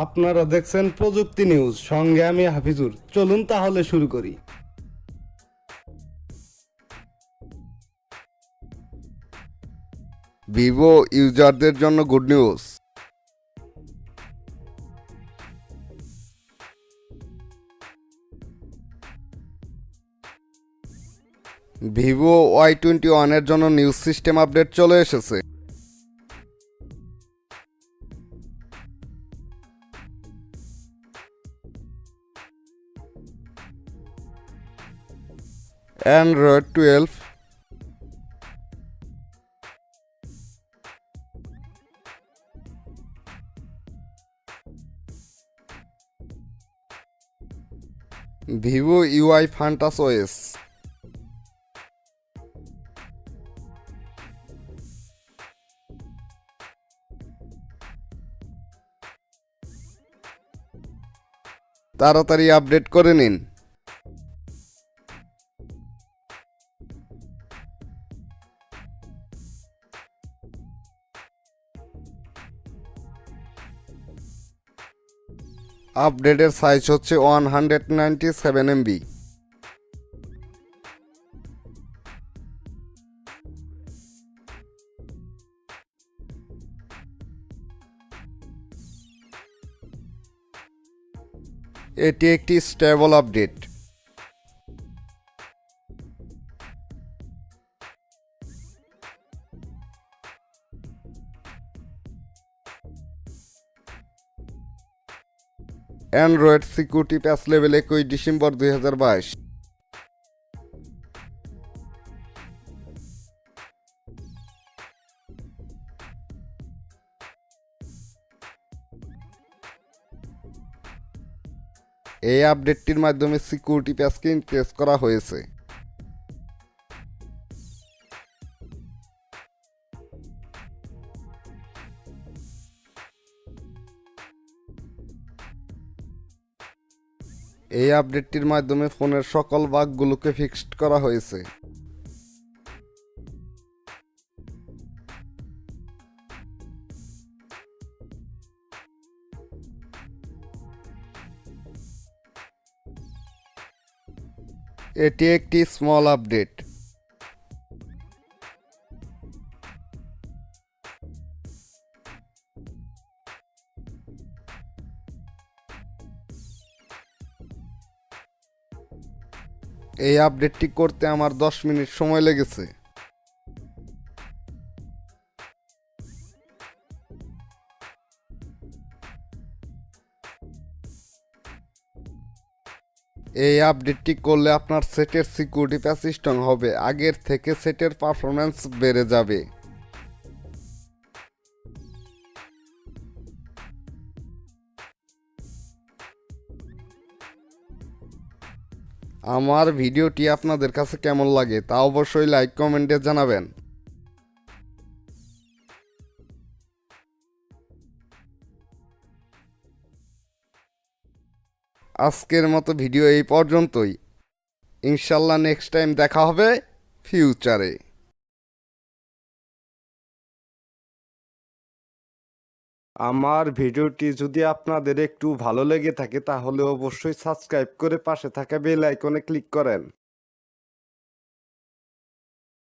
আপনারা দেখছেন প্রযুক্তি নিউজ, সঙ্গে আমি হাফিজুর। চলুন তাহলে শুরু করি। ভিভো ইউজারদের জন্য গুড নিউজ। ভিভো Y21 এর জন্য নিউজ সিস্টেম আপডেট চলে এসেছে। অ্যান্ড্রয়েড 12, ভিভো UI ফান্টাস ওএস, তাড়াতাড়ি আপডেট করে নিন। আপডেটের সাইজ হচ্ছে 197 MB। এটি একটি স্টেবল আপডেট। অ্যান্ড্রয়েড সিকিউরিটি প্যাচ লেভেল 21 ডিসেম্বর 2022। এই আপডেটটির মাধ্যমে সিকিউরিটি প্যাচকে ইনক্রিজ করা হয়েছে। এই আপডেটটির মাধ্যমে ফোনের সকল বাগগুলোকে ফিক্সড করা হয়েছে। এটি একটি স্মল আপডেট। এই আপডেটটি করতে আমার 10 মিনিট সময় লেগেছে। এই আপডেটটি করলে আপনার সেটের সিকিউরিটি প্যাচ স্ট্রং হবে, আগের থেকে সেটের পারফরম্যান্স বেড়ে যাবে। আমার ভিডিওটি আপনাদের কাছে কেমন লাগে তা অবশ্যই লাইক কমেন্টে জানাবেন। আজকের মতো ভিডিও এই পর্যন্তই। ইনশাল্লাহ নেক্সট টাইম দেখা হবে ফিউচারে। আমার ভিডিওটি যদি আপনাদের একটু ভালো লেগে থাকে তাহলে অবশ্যই সাবস্ক্রাইব করে পাশে থাকা বেল আইকনে ক্লিক করেন।